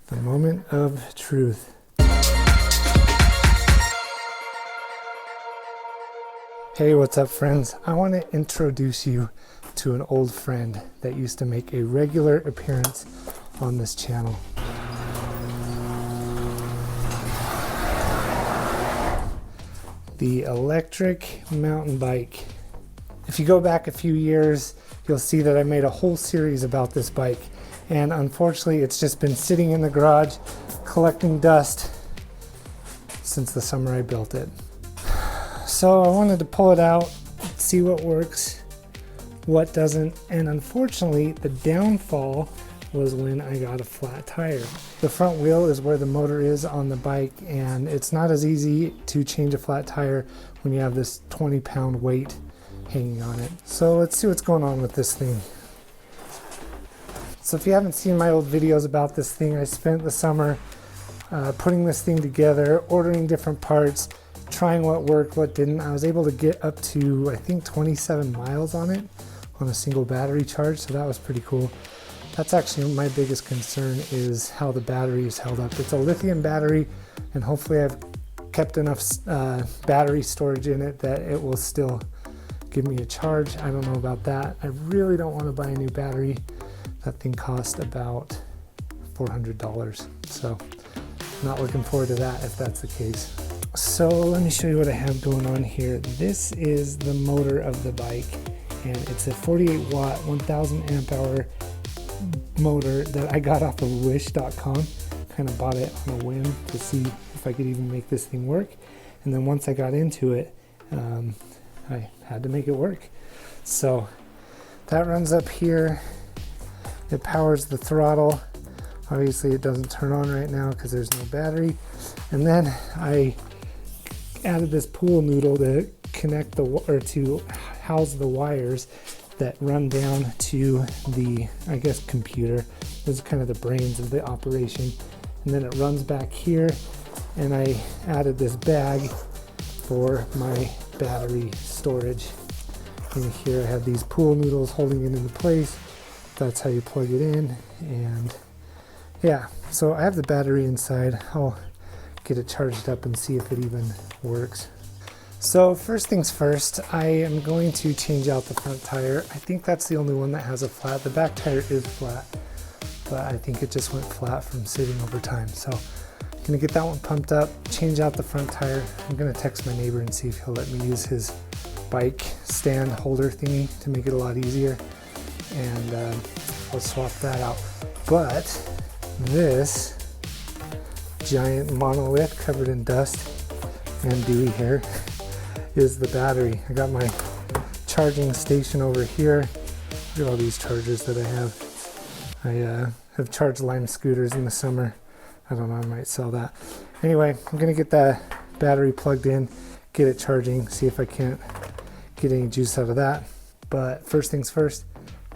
The moment of truth. Hey, what's up, friends? I want to introduce you to an old friend that used to make a regular appearance on this channel. The electric mountain bike. If you go back a few years, you'll see that I made a whole series about this bike. And unfortunately, it's just been sitting in the garage collecting dust since the summer I built it. So I wanted to pull it out, see what works, what doesn't, and unfortunately, the downfall was when I got a flat tire. The front wheel is where the motor is on the bike, and it's not as easy to change a flat tire when you have this 20-pound weight hanging on it. So let's see what's going on with this thing. So if you haven't seen my old videos about this thing, I spent the summer putting this thing together, ordering different parts, trying what worked, what didn't. I was able to get up to, I think, 27 miles on it on a single battery charge, so that was pretty cool. That's actually my biggest concern, is how the battery is held up. It's a lithium battery, and hopefully I've kept enough battery storage in it that it will still give me a charge. I don't know about that. I really don't want to buy a new battery. That thing cost about $400, so I'm not looking forward to that if that's the case. So let me show you what I have going on here. This is the motor of the bike, and it's a 48 watt 1000 amp hour motor that I got off of wish.com. Kind of bought it on a whim to see if I could even make this thing work, and then once I got into it, I had to make it work. So that runs up here. It powers the throttle. Obviously it doesn't turn on right now because there's no battery. And then I added this pool noodle to connect to house the wires that run down to the, I guess, computer. This is kind of the brains of the operation. And then it runs back here, and I added this bag for my battery storage. And here I have these pool noodles holding it into place. That's how you plug it in. And yeah, so I have the battery inside. I'll get it charged up and see if it even works. So first things first, I am going to change out the front tire. I think that's the only one that has a flat. The back tire is flat, but I think it just went flat from sitting over time. So I'm gonna get that one pumped up, change out the front tire. I'm gonna text my neighbor and see if he'll let me use his bike stand holder thingy to make it a lot easier. And I'll swap that out. But this giant monolith covered in dust and dewy hair is the battery. I got my charging station over here. Look at all these chargers that I have. I have charged Lime scooters in the summer. I don't know, I might sell that. Anyway, I'm gonna get that battery plugged in, get it charging, see if I can't get any juice out of that. But first things first,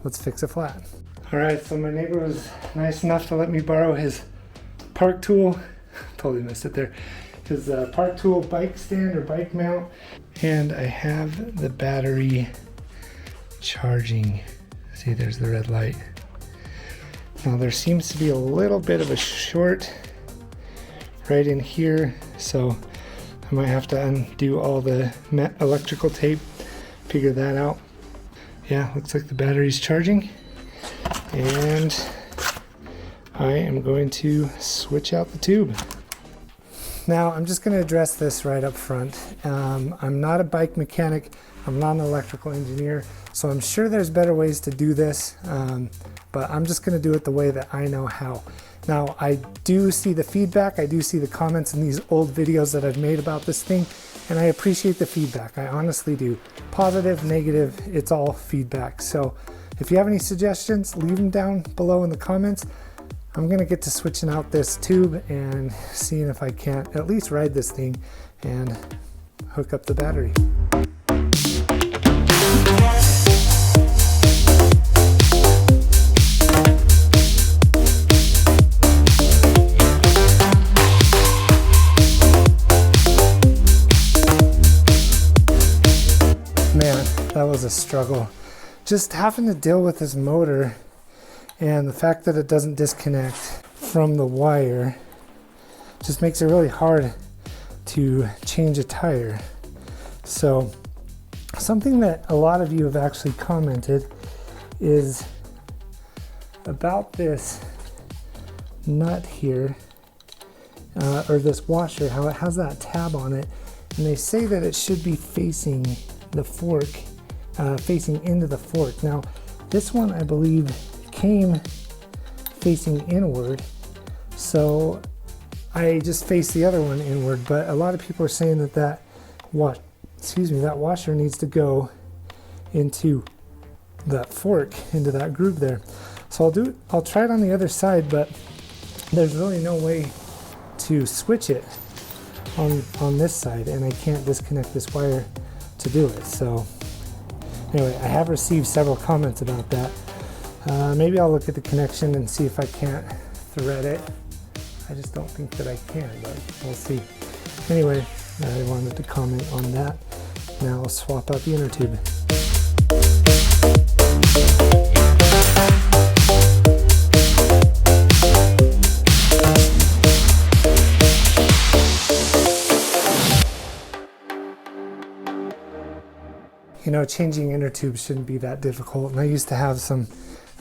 let's fix a flat. All right, so my neighbor was nice enough to let me borrow his park tool. Totally missed it there. His park tool bike stand or bike mount. And I have the battery charging. See, there's the red light. Now there seems to be a little bit of a short right in here, so I might have to undo all the electrical tape, figure that out. Yeah, looks like the battery's charging, and I am going to switch out the tube. Now I'm just going to address this right up front. I'm not a bike mechanic, I'm not an electrical engineer, so I'm sure there's better ways to do this, but I'm just going to do it the way that I know how. Now I do see the feedback, I do see the comments in these old videos that I've made about this thing, and I appreciate the feedback, I honestly do. Positive, negative, it's all feedback. So if you have any suggestions, leave them down below in the comments. I'm gonna get to switching out this tube and seeing if I can't at least ride this thing and hook up the battery. Man, that was a struggle. Just having to deal with this motor and the fact that it doesn't disconnect from the wire just makes it really hard to change a tire. So something that a lot of you have actually commented is about this nut here, or this washer, how it has that tab on it, and they say that it should be facing the fork, facing into the fork. Now this one I believe came facing inward, so I just faced the other one inward, but a lot of people are saying that that washer needs to go into that fork, into that groove there. So I'll try it on the other side, but there's really no way to switch it on this side, and I can't disconnect this wire to do it. So anyway, I have received several comments about that. Maybe I'll look at the connection and see if I can't thread it. I just don't think that I can, but we'll see. Anyway, I wanted to comment on that. Now I'll swap out the inner tube. You know, changing inner tubes shouldn't be that difficult, and I used to have some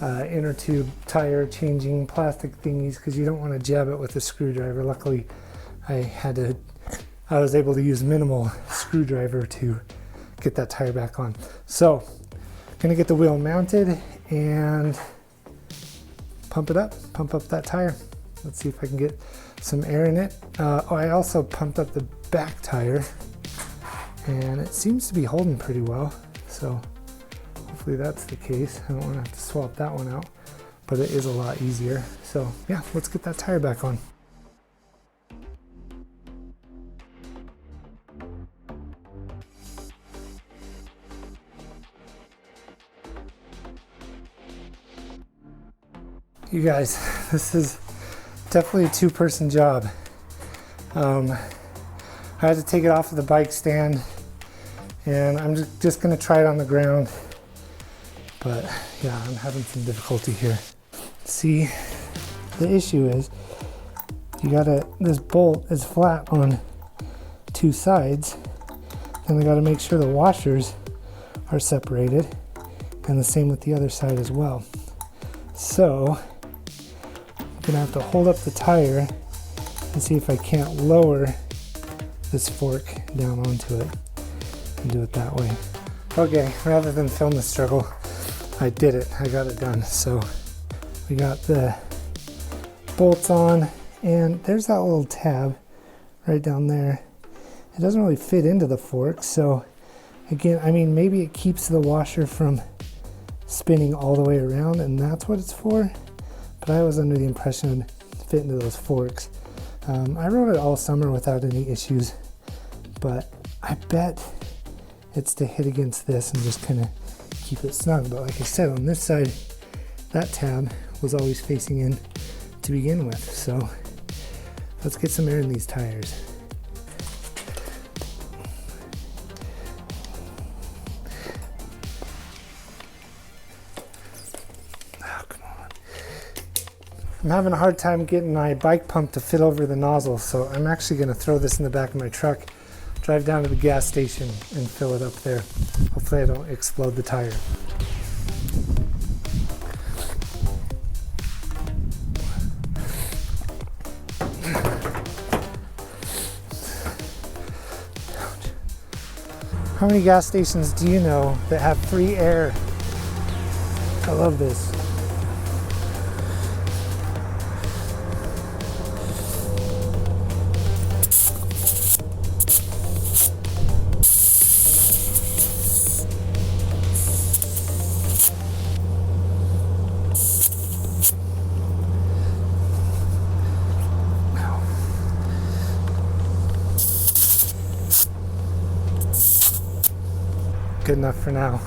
inner tube tire changing plastic thingies because you don't want to jab it with a screwdriver. Luckily, I was able to use minimal screwdriver to get that tire back on. So, gonna get the wheel mounted and pump up that tire. Let's see if I can get some air in it. I also pumped up the back tire, and it seems to be holding pretty well, so hopefully that's the case. I don't want to have to swap that one out, but it is a lot easier. So yeah, let's get that tire back on. You guys, this is definitely a two-person job. I had to take it off of the bike stand, and I'm just gonna try it on the ground. But yeah, I'm having some difficulty here. See, the issue is this bolt is flat on two sides, and I gotta make sure the washers are separated, and the same with the other side as well. So I'm gonna have to hold up the tire and see if I can't lower this fork down onto it and do it that way. Okay, rather than film the struggle, I did it. I got it done. So we got the bolts on, and there's that little tab right down there. It doesn't really fit into the fork, so again, I mean, maybe it keeps the washer from spinning all the way around, and that's what it's for, but I was under the impression it fit into those forks. I rode it all summer without any issues, but I bet it's to hit against this and just kind of keep it snug. But like I said, on this side, that tab was always facing in to begin with. So let's get some air in these tires. Oh, come on. I'm having a hard time getting my bike pump to fit over the nozzle, so I'm actually going to throw this in the back of my truck, drive down to the gas station and fill it up there. Hopefully I don't explode the tire. How many gas stations do you know that have free air? I love this. Good enough for now.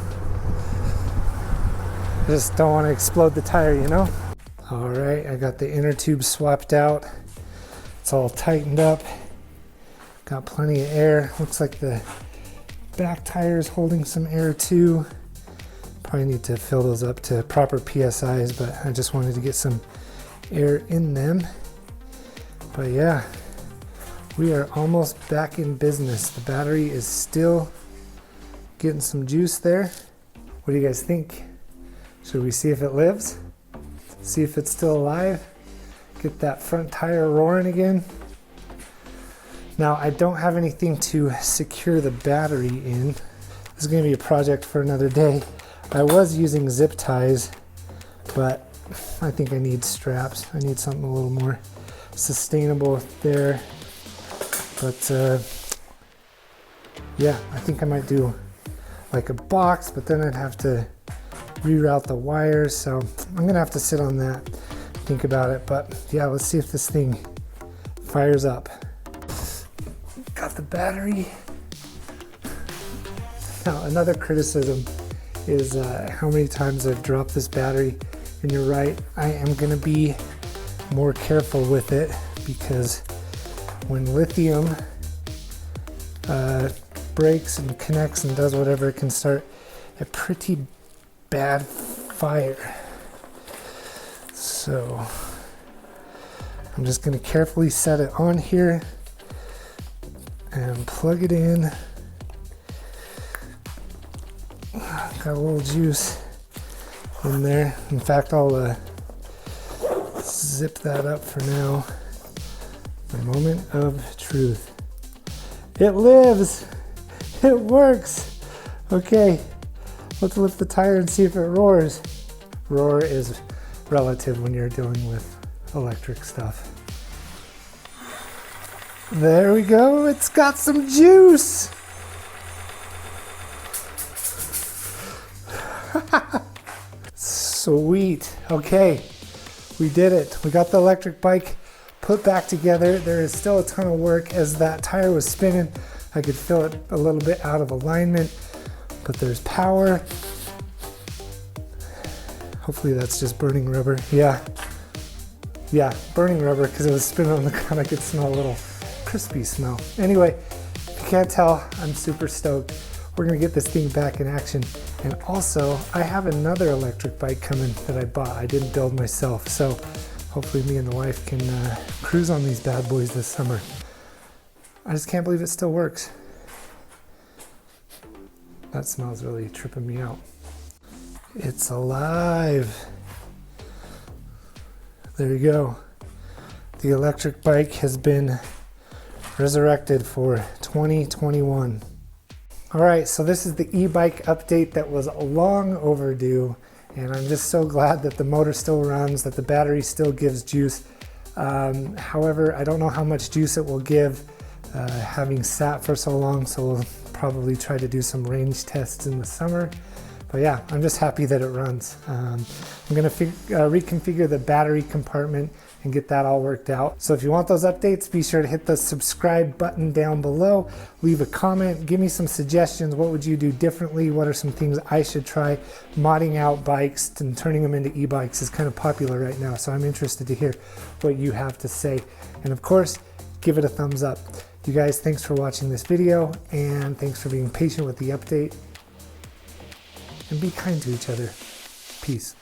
I just don't want to explode the tire, you know? All right, I got the inner tube swapped out. It's all tightened up. Got plenty of air. Looks like the back tire is holding some air too. Probably need to fill those up to proper PSIs, but I just wanted to get some air in them. But yeah, we are almost back in business. The battery is still getting some juice there. What do you guys think? Should we see if it lives? See if it's still alive? Get that front tire roaring again? Now, I don't have anything to secure the battery in. This is going to be a project for another day. I was using zip ties, but I think I need straps. I need something a little more sustainable there. But yeah, I think I might do like a box, but then I'd have to reroute the wires. So I'm gonna have to sit on that, think about it. But yeah, let's see if this thing fires up. Got the battery. Now, another criticism is how many times I've dropped this battery. And you're right, I am gonna be more careful with it, because when lithium breaks and connects and does whatever, it can start a pretty bad fire. So I'm just gonna carefully set it on here and plug it in. Got a little juice in there. In fact, I'll zip that up for now. The moment of truth. It lives! It works! Okay, let's lift the tire and see if it roars. Roar is relative when you're dealing with electric stuff. There we go, it's got some juice! Sweet. Okay, we did it. We got the electric bike put back together. There is still a ton of work. As that tire was spinning, I could feel it a little bit out of alignment, but there's power. Hopefully that's just burning rubber. Yeah, burning rubber, because it was spinning on the ground. I could smell a little crispy smell. Anyway, if you can't tell, I'm super stoked. We're gonna get this thing back in action. And also, I have another electric bike coming that I bought. I didn't build myself, so hopefully me and the wife can cruise on these bad boys this summer. I just can't believe it still works. That smells really tripping me out. It's alive. There you go. The electric bike has been resurrected for 2021. All right, so this is the e-bike update that was long overdue, and I'm just so glad that the motor still runs, that the battery still gives juice. However, I don't know how much juice it will give having sat for so long, so we'll probably try to do some range tests in the summer. But yeah, I'm just happy that it runs. I'm gonna reconfigure the battery compartment and get that all worked out. So if you want those updates, be sure to hit the subscribe button down below. Leave a comment, give me some suggestions. What would you do differently? What are some things I should try? Modding out bikes and turning them into e-bikes is kind of popular right now, so I'm interested to hear what you have to say. And of course, give it a thumbs up. You guys, thanks for watching this video, and thanks for being patient with the update. And be kind to each other. Peace.